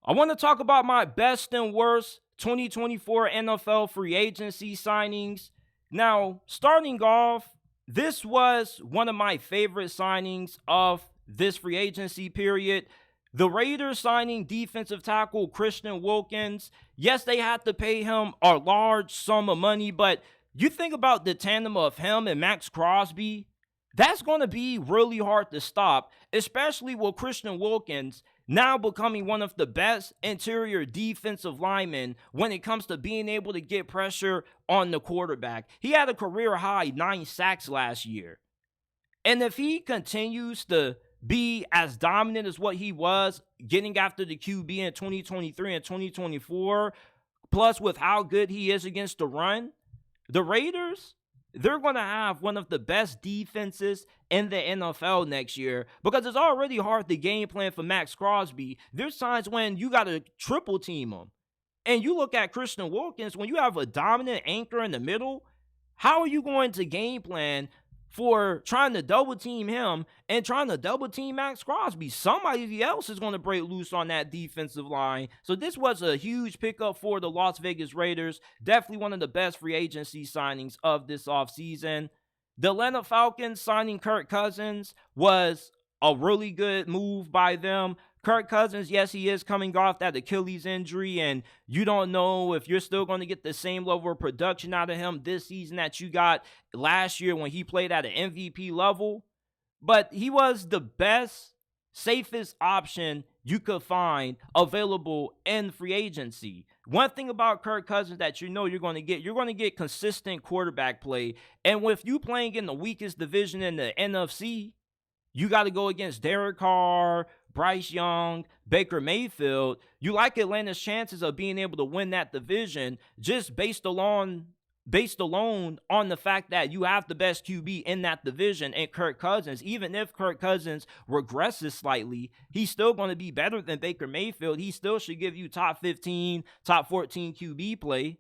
I want to talk about my best and worst 2024 NFL free agency signings. Now, starting off, this was one of my favorite signings of this free agency period. The Raiders signing defensive tackle Christian Wilkins. Yes, they had to pay him a large sum of money, but you think about the tandem of him and Max Crosby, that's going to be really hard to stop, especially with Christian Wilkins now becoming one of the best interior defensive linemen when it comes to being able to get pressure on the quarterback. He had a career high 9 sacks last year. And if he continues to be as dominant as what he was getting after the QB in 2023 and 2024, plus with how good he is against the run, the Raiders, they're going to have one of the best defenses in the NFL next year because it's already hard to game plan for Max Crosby. There's times when you got to triple team him. And you look at Christian Wilkins, when you have a dominant anchor in the middle, how are you going to game plan for trying to double team him and trying to double team Max Crosby? Somebody else is going to break loose on that defensive line. So this was a huge pickup for the Las Vegas Raiders. Definitely one of the best free agency signings of this offseason. The Atlanta Falcons signing Kirk Cousins was a really good move by them. Kirk Cousins, yes, he is coming off that Achilles injury, and you don't know if you're still going to get the same level of production out of him this season that you got last year when he played at an MVP level. But he was the best, safest option you could find available in free agency. One thing about Kirk Cousins that you're going to get consistent quarterback play. And with you playing in the weakest division in the NFC, you got to go against Derek Carr, Bryce Young, Baker Mayfield. You like Atlanta's chances of being able to win that division just based alone on the fact that you have the best QB in that division and Kirk Cousins. Even if Kirk Cousins regresses slightly, he's still going to be better than Baker Mayfield. He still should give you top 15, top 14 QB play.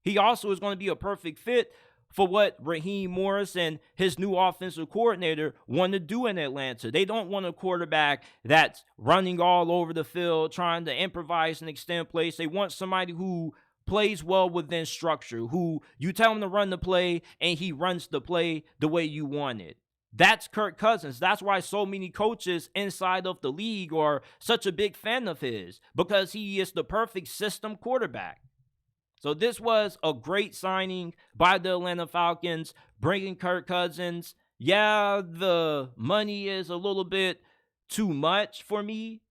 He also is going to be a perfect fit for what Raheem Morris and his new offensive coordinator want to do in Atlanta. They don't want a quarterback that's running all over the field, trying to improvise and extend plays. They want somebody who plays well within structure, who you tell him to run the play, and he runs the play the way you want it. That's Kirk Cousins. That's why so many coaches inside of the league are such a big fan of his, because he is the perfect system quarterback. So this was a great signing by the Atlanta Falcons, bringing Kirk Cousins. Yeah, the money is a little bit too much for me.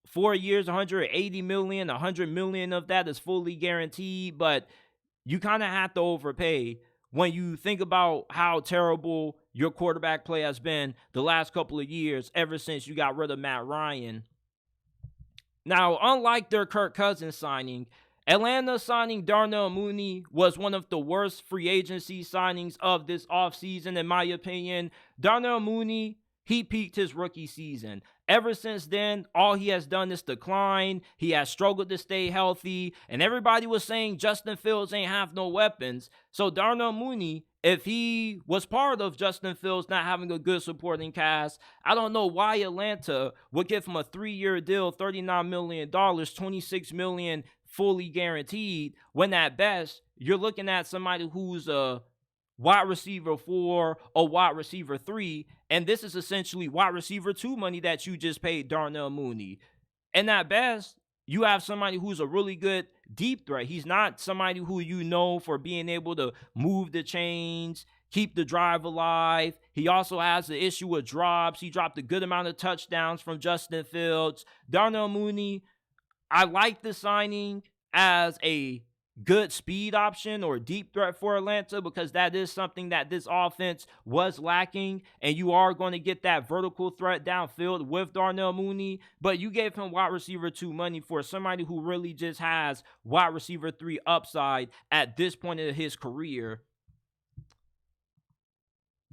4 years, $180 million, $100 million of that is fully guaranteed, but you kind of have to overpay when you think about how terrible your quarterback play has been the last couple of years ever since you got rid of Matt Ryan. Now, unlike their Kirk Cousins signing, Atlanta signing Darnell Mooney was one of the worst free agency signings of this offseason, in my opinion. Darnell Mooney, he peaked his rookie season. Ever since then, all he has done is decline. He has struggled to stay healthy, and everybody was saying Justin Fields ain't have no weapons. So Darnell Mooney, if he was part of Justin Fields not having a good supporting cast, I don't know why Atlanta would give him a 3-year deal, $39 million, $26 million fully guaranteed, when at best you're looking at somebody who's a wide receiver 4 or wide receiver 3, and this is essentially wide receiver 2 money that you just paid Darnell Mooney. And at best, you have somebody who's a really good deep threat. He's not somebody who you know for being able to move the chains, keep the drive alive. He also has the issue with drops. He dropped a good amount of touchdowns from Justin Fields. Darnell Mooney, I like the signing as a good speed option or deep threat for Atlanta, because that is something that this offense was lacking, and you are going to get that vertical threat downfield with Darnell Mooney, but you gave him wide receiver 2 money for somebody who really just has wide receiver 3 upside at this point in his career.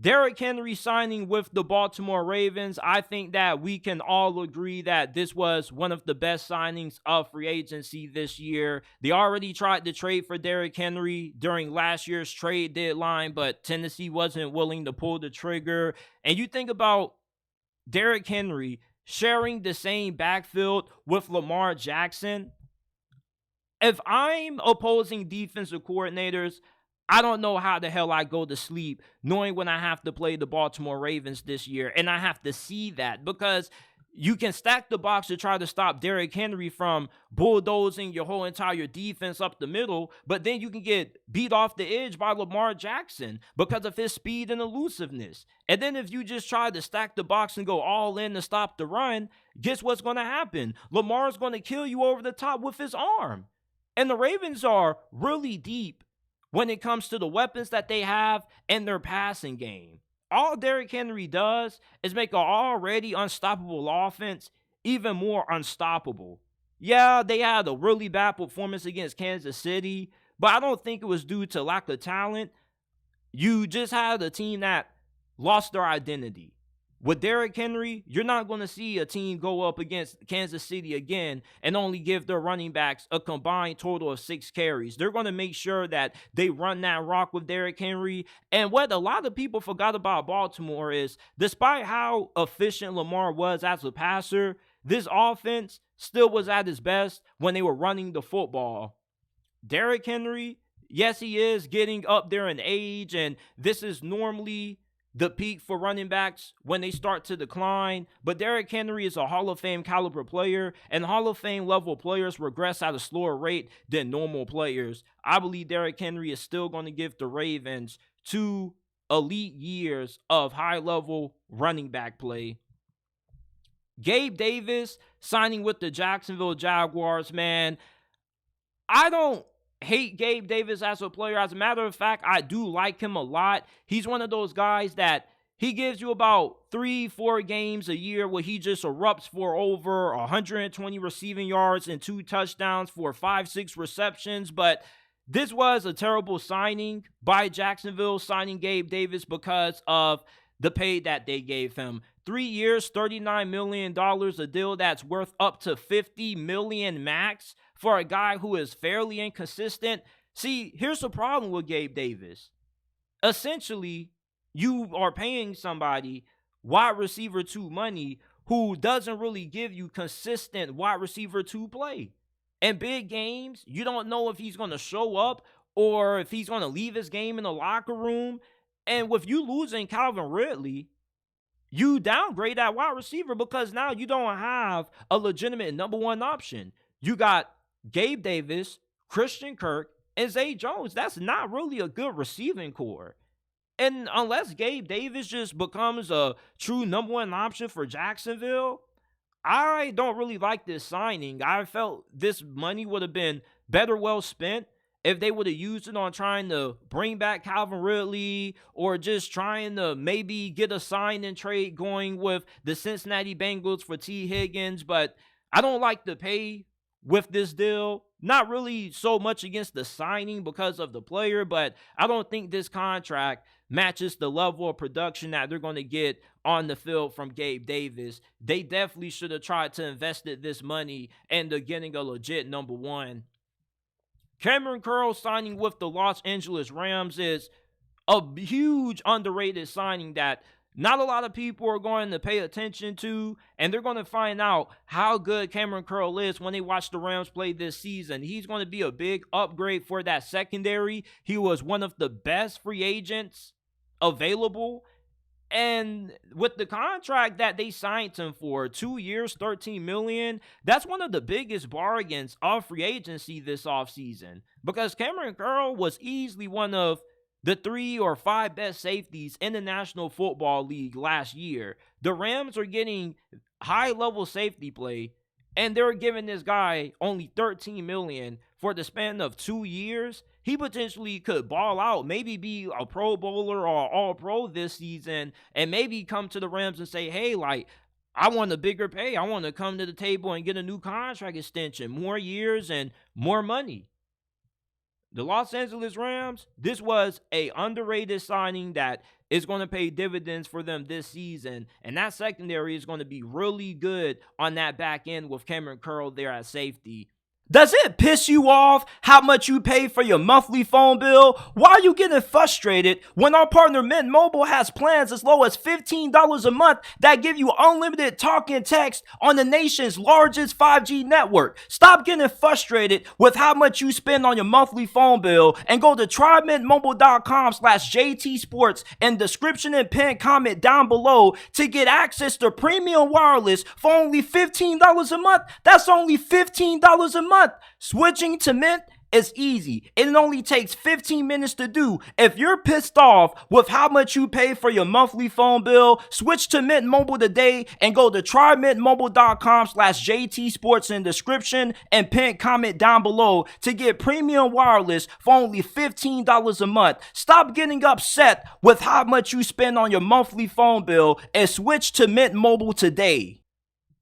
Derrick Henry signing with the Baltimore Ravens. I think that we can all agree that this was one of the best signings of free agency this year. They already tried to trade for Derrick Henry during last year's trade deadline, but Tennessee wasn't willing to pull the trigger. And you think about Derrick Henry sharing the same backfield with Lamar Jackson. If I'm opposing defensive coordinators, I don't know how the hell I go to sleep knowing when I have to play the Baltimore Ravens this year, and I have to see that, because you can stack the box to try to stop Derrick Henry from bulldozing your whole entire defense up the middle, but then you can get beat off the edge by Lamar Jackson because of his speed and elusiveness. And then if you just try to stack the box and go all in to stop the run, guess what's going to happen? Lamar's going to kill you over the top with his arm. And the Ravens are really deep when it comes to the weapons that they have and their passing game. All Derrick Henry does is make an already unstoppable offense even more unstoppable. Yeah, they had a really bad performance against Kansas City, but I don't think it was due to lack of talent. You just had a team that lost their identity. With Derrick Henry, you're not going to see a team go up against Kansas City again and only give their running backs a combined total of 6 carries. They're going to make sure that they run that rock with Derrick Henry. And what a lot of people forgot about Baltimore is, despite how efficient Lamar was as a passer, this offense still was at its best when they were running the football. Derrick Henry, yes, he is getting up there in age, and this is normally the peak for running backs when they start to decline, but Derrick Henry is a Hall of Fame caliber player, and Hall of Fame level players regress at a slower rate than normal players. I believe Derrick Henry is still going to give the Ravens 2 elite years of high level running back play. Gabe Davis signing with the Jacksonville Jaguars, man. I don't hate Gabe Davis as a player. As a matter of fact, I do like him a lot. He's one of those guys that he gives you about 3-4 games a year where he just erupts for over 120 receiving yards and 2 touchdowns for 5-6 receptions. But this was a terrible signing by Jacksonville, signing Gabe Davis because of the pay that they gave him. 3 years, $39 million, a deal that's worth up to $50 million max for a guy who is fairly inconsistent. See, here's the problem with Gabe Davis. Essentially, you are paying somebody wide receiver 2 money who doesn't really give you consistent wide receiver 2 play. In big games, you don't know if he's going to show up or if he's going to leave his game in the locker room. And with you losing Calvin Ridley, you downgrade that wide receiver because now you don't have a legitimate number 1 option. You got Gabe Davis, Christian Kirk, and Zay Jones. That's not really a good receiving core. And unless Gabe Davis just becomes a true number 1 option for Jacksonville, I don't really like this signing. I felt this money would have been better well spent if they would have used it on trying to bring back Calvin Ridley, or just trying to maybe get a sign and trade going with the Cincinnati Bengals for T. Higgins. But I don't like the pay with this deal. Not really so much against the signing because of the player, but I don't think this contract matches the level of production that they're going to get on the field from Gabe Davis. They definitely should have tried to invest this money into getting a legit number 1. Cameron Curl signing with the Los Angeles Rams is a huge underrated signing that not a lot of people are going to pay attention to, and they're going to find out how good Cameron Curl is when they watch the Rams play this season. He's going to be a big upgrade for that secondary. He was one of the best free agents available, and with the contract that they signed him for, 2 years, $13 million, that's one of the biggest bargains of free agency this offseason, because Cameron Curl was easily one of the 3 or 5 best safeties in the National Football League last year. The Rams are getting high-level safety play, and they're giving this guy only $13 million for the span of 2 years. He potentially could ball out, maybe be a Pro Bowler or All-Pro this season, and maybe come to the Rams and say, hey, like, I want a bigger pay. I want to come to the table and get a new contract extension, more years and more money. The Los Angeles Rams, this was a underrated signing that is going to pay dividends for them this season, and that secondary is going to be really good on that back end with Cameron Curl there at safety. Does it piss you off how much you pay for your monthly phone bill? Why are you getting frustrated when our partner Mint Mobile has plans as low as $15 a month that give you unlimited talk and text on the nation's largest 5G network? Stop getting frustrated with how much you spend on your monthly phone bill and go to trymintmobile.com/JTSports in description and pinned comment down below to get access to premium wireless for only $15 a month. That's only $15 a month. Switching to Mint is easy. It only takes 15 minutes to do. If you're pissed off with how much you pay for your monthly phone bill, switch to Mint Mobile today and go to trymintmobile.com/JTSports in the description and pin comment down below to get premium wireless for only $15 a month. Stop getting upset with how much you spend on your monthly phone bill and switch to Mint Mobile today.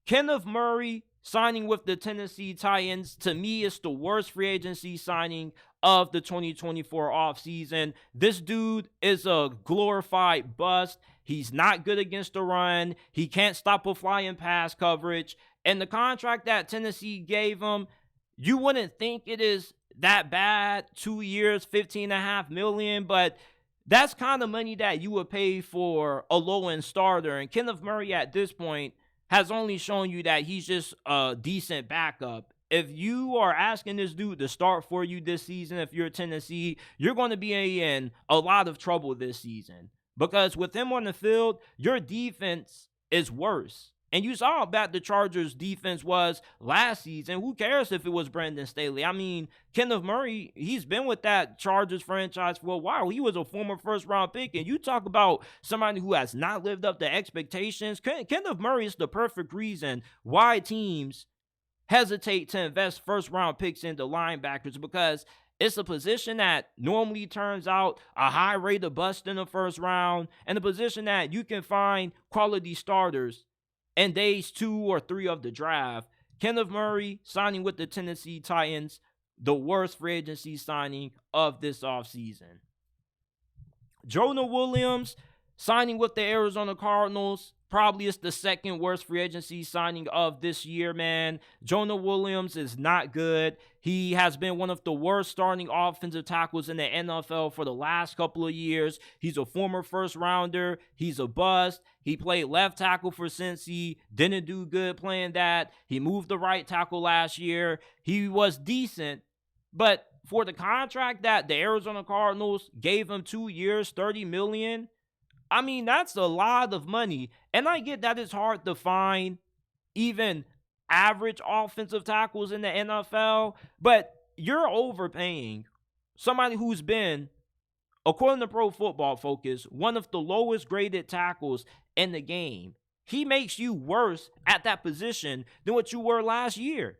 Kenneth Murray signing with the Tennessee Titans, to me, is the worst free agency signing of the 2024 offseason. This dude is a glorified bust. He's not good against the run. He can't stop a flying pass coverage. And the contract that Tennessee gave him, you wouldn't think it is that bad. 2 years, $15.5 million, but that's kind of money that you would pay for a low-end starter. And Kenneth Murray at this point has only shown you that he's just a decent backup. If you are asking this dude to start for you this season, if you're Tennessee, you're going to be in a lot of trouble this season. Because with him on the field, your defense is worse. And you saw how bad the Chargers' defense was last season. Who cares if it was Brandon Staley? I mean, Kenneth Murray, he's been with that Chargers franchise for a while. He was a former first-round pick. And you talk about somebody who has not lived up to expectations. Kenneth Murray is the perfect reason why teams hesitate to invest first-round picks into linebackers, because it's a position that normally turns out a high rate of bust in the first round, and a position that you can find quality starters in days 2 or 3 of the draft. Kenneth Murray signing with the Tennessee Titans, the worst free agency signing of this offseason. Jonah Williams signing with the Arizona Cardinals, probably is the second worst free agency signing of this year, man. Jonah Williams is not good. He has been one of the worst starting offensive tackles in the NFL for the last couple of years. He's a former first rounder. He's a bust. He played left tackle for Cincy. Didn't do good playing that. He moved to right tackle last year. He was decent, but for the contract that the Arizona Cardinals gave him, 2 years, $30 million, I mean, that's a lot of money. And I get that it's hard to find even average offensive tackles in the NFL, but you're overpaying somebody who's been, according to Pro Football Focus, one of the lowest graded tackles in the game. He makes you worse at that position than what you were last year.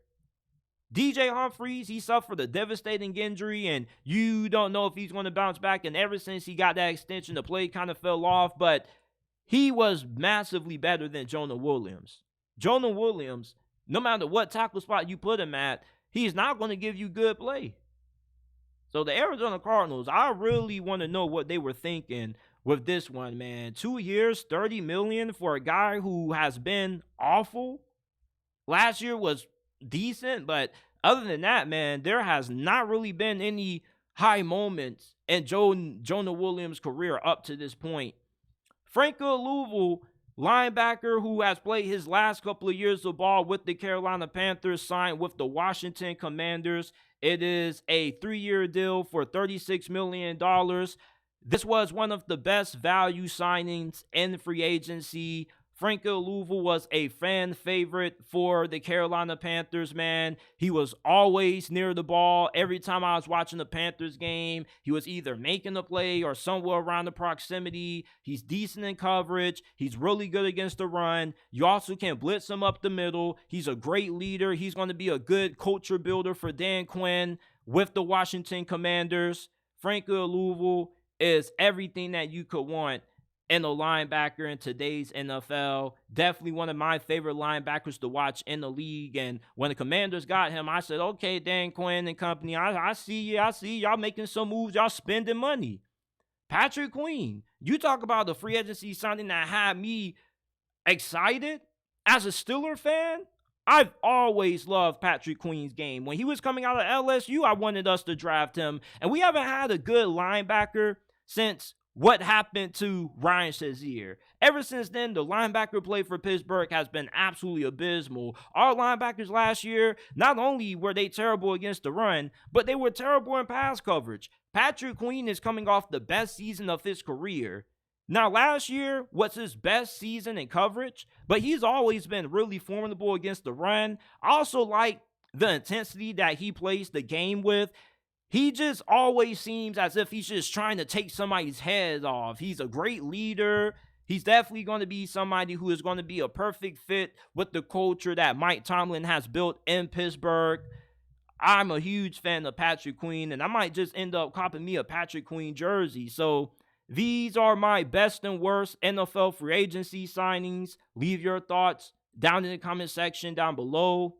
DJ Humphries, he suffered a devastating injury, and you don't know if he's going to bounce back. And ever since he got that extension, the play kind of fell off, but he was massively better than Jonah Williams. Jonah Williams, no matter what tackle spot you put him at, he's not going to give you good play. So the Arizona Cardinals, I really want to know what they were thinking with this one, man. 2 years, $30 million for a guy who has been awful. Last year was decent, but other than that, man, there has not really been any high moments in Jonah Williams' career up to this point. Franco Louisville, linebacker who has played his last couple of years of ball with the Carolina Panthers, signed with the Washington Commanders. It is a 3-year deal for $36 million. This was one of the best value signings in free agency. Franco Louisville was a fan favorite for the Carolina Panthers, man. He was always near the ball. Every time I was watching the Panthers game, he was either making a play or somewhere around the proximity. He's decent in coverage. He's really good against the run. You also can blitz him up the middle. He's a great leader. He's going to be a good culture builder for Dan Quinn with the Washington Commanders. Franco Louisville is everything that you could want in a linebacker in today's NFL. Definitely one of my favorite linebackers to watch in the league. And when the Commanders got him, I said, okay, Dan Quinn and company, I see you. I see y'all making some moves. Y'all spending money. Patrick Queen, you talk about the free agency signing that had me excited as a Steeler fan. I've always loved Patrick Queen's game. When he was coming out of LSU, I wanted us to draft him. And we haven't had a good linebacker since what happened to Ryan Shazier. Ever since then, the linebacker play for Pittsburgh has been absolutely abysmal. Our linebackers last year, not only were they terrible against the run, but they were terrible in pass coverage. Patrick Queen is coming off the best season of his career. Now, last year was his best season in coverage, but he's always been really formidable against the run. I also like the intensity that he plays the game with. He just always seems as if he's just trying to take somebody's head off. He's a great leader. He's definitely going to be somebody who is going to be a perfect fit with the culture that Mike Tomlin has built in Pittsburgh. I'm a huge fan of Patrick Queen, and I might just end up copping me a Patrick Queen jersey. So these are my best and worst NFL free agency signings. Leave your thoughts down in the comment section down below.